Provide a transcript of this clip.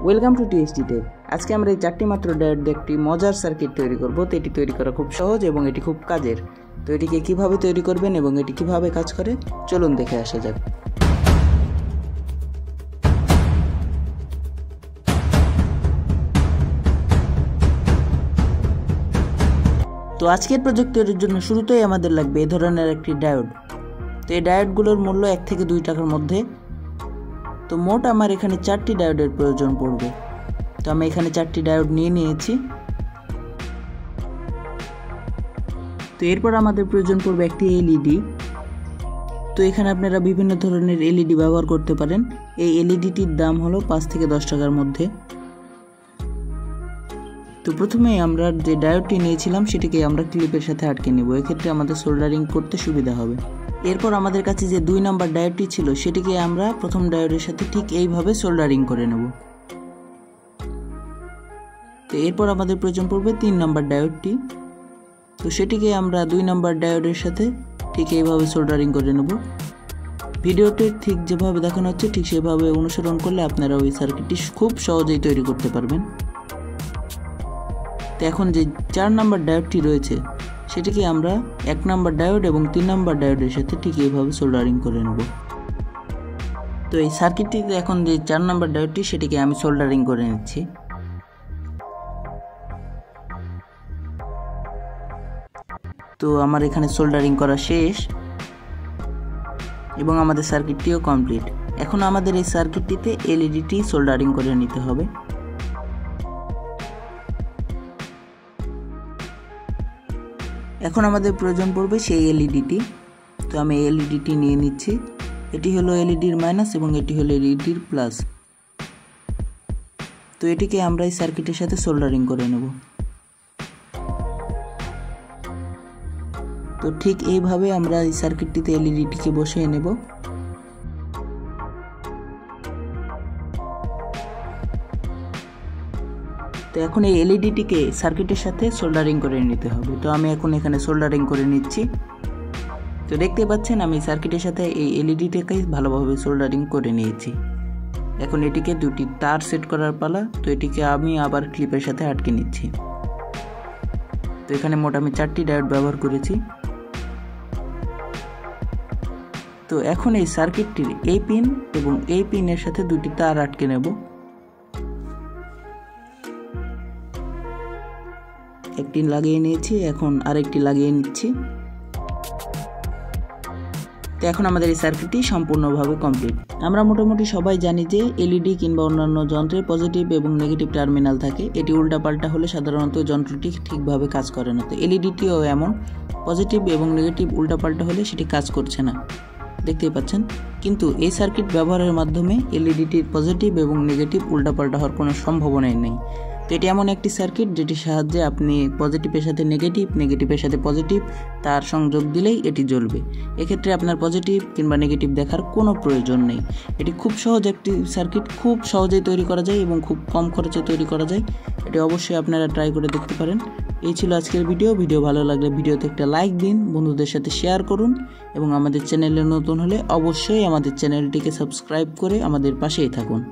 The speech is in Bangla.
Welcome to TST take. আজকে আমরা এই চারটি মাত্র ডায়োড দিয়ে একটি মজার সার্কিট তৈরি করব। তো এটি তৈরি করা খুব সহজ এবং এটি খুব কাজের। তো এটিকে কিভাবে তৈরি করবেন এবং এটি কিভাবে কাজ করে চলুন দেখে আসা যাক। তো আজকের প্রজেক্ট তৈরির জন্য শুরুতেই আমাদের লাগবে এই ধরনের একটি ডায়োড। তো এই ডায়োডগুলোর মূল্য 1 থেকে 2 টাকার মধ্যে। তো মোট আমার এখানে 4টি ডায়োডের প্রয়োজন পড়বে। তো আমি এখানে 4টি ডায়োড নিয়ে নিয়েছি। তো এরপর আমাদের প্রয়োজন পড়বে একটি এলইডি। তো এখানে আপনারা বিভিন্ন ধরনের এলইডি ব্যবহার করতে পারেন। এই এলইডিটির দাম হলো 5 থেকে 10 টাকার মধ্যে। তো প্রথমে আমরা যে ডায়োডটি নিয়েছিলাম সেটিকে আমরা ক্লিপের সাথে আটকে নেব, এক্ষেত্রে আমাদের সোল্ডারিং করতে সুবিধা হবে। এরপর আমাদের কাছে যে 2 নাম্বার ডায়োডটি ছিল সেটিকে আমরা প্রথম ডায়োডের সাথে ঠিক এইভাবে সোল্ডারিং করে নেব। তো এরপর আমাদের প্রয়োজন পড়বে 3 নাম্বার ডায়োডটি। তো সেটিকে আমরা 2 নাম্বার ডায়োডের সাথে ঠিক এইভাবে সোল্ডারিং করে নেব। ভিডিওতে ঠিক যেভাবে দেখানো হচ্ছে ঠিক সেভাবে অনুসরণ করলে আপনারা ওই সার্কিটটি খুব সহজেই তৈরি করতে পারবেন। তো এখন যে 4 নাম্বার ডায়োডটি রয়েছে সেটিকে আমরা 1 নাম্বার ডায়োড এবং 3 নাম্বার ডায়োডের সাথে ঠিক এইভাবে সোল্ডারিং করে নেব। তো এই সার্কিটটিতে এখন যে 4 নাম্বার ডায়োডটি সেটিকে আমি সোল্ডারিং করে নিচ্ছি। তো আমার এখানে সোল্ডারিং করা শেষ এবং আমাদের সার্কিটটিও কমপ্লিট। এখন আমাদের এই সার্কিটটিতে এলইডিটি সোল্ডারিং করে নিতে হবে। এখন আমাদের প্রয়োজন পড়বে সেই এলইডিটি। তো আমি এলইডিটি নিয়ে নিচ্ছি। এটি হলো এলইডির মাইনাস এবং এটি হলো এলইডির প্লাস। তো এটিকে আমরা এই সার্কিটের সাথে সোল্ডারিং করে নেব। তো ঠিক এইভাবে আমরা এই সার্কিটটিতে এলইডিটিকে বসিয়ে নেব। তো এখন এই এলইডিটিকে সার্কিটের সাথে সোল্ডারিং করে নিতে হবে। তো আমি এখন এখানে সোল্ডারিং করে নিচ্ছি। তো দেখতে পাচ্ছেন আমি সার্কিটের সাথে এই এলইডিটাকে ভালোভাবে সোল্ডারিং করে নিয়েছি। এখন এটিকে 2টি তার সেট করার পালা। তো এটিকে আমি আবার ক্লিপের সাথে আটকে নিচ্ছি। তো এখানে মোট আমি 4টি ডায়োড ব্যবহার করেছি। তো এখন এই সার্কিটটির এই পিন এবং এই পিনের সাথে 2টি তার আটকে নেব। একটি লাগিয়ে নিয়েছি, এখন আরেকটি লাগিয়ে নিচ্ছি। তো এখন আমাদের এই সার্কিটটি সম্পূর্ণভাবে কমপ্লিট। আমরা মোটামুটি সবাই জানি যে এলইডি কিংবা অন্যান্য যন্ত্রে পজিটিভ এবং নেগেটিভ টার্মিনাল থাকে। এটি উল্টাপাল্টা হলে সাধারণত যন্ত্রটি ঠিকভাবে কাজ করে না। তো এলইডিটিও এমন, পজিটিভ এবং নেগেটিভ উল্টাপাল্টা হলে সেটি কাজ করছে না, দেখতেই পাচ্ছেন। কিন্তু এই সার্কিট ব্যবহারের মাধ্যমে এলইডিটির পজিটিভ এবং নেগেটিভ উল্টাপাল্টা হওয়ার কোনো সম্ভাবনাই নেই। তো এটি এমন একটি সার্কিট যেটির সাহায্যে আপনি পজিটিভের সাথে নেগেটিভ, নেগেটিভের সাথে পজিটিভ তার সংযোগ দিলেই এটি জ্বলবে। এক্ষেত্রে আপনার পজিটিভ কিংবা নেগেটিভ দেখার কোনো প্রয়োজন নেই। এটি খুব সহজ একটি সার্কিট, খুব সহজেই তৈরি করা যায় এবং খুব কম খরচে তৈরি করা যায়। এটি অবশ্যই আপনারা ট্রাই করে দেখতে পারেন। এই ছিল আজকের ভিডিও ভালো লাগলে ভিডিওতে একটা লাইক দিন, বন্ধুদের সাথে শেয়ার করুন এবং আমাদের চ্যানেলে নতুন হলে অবশ্যই আমাদের চ্যানেলটিকে সাবস্ক্রাইব করে আমাদের পাশেই থাকুন।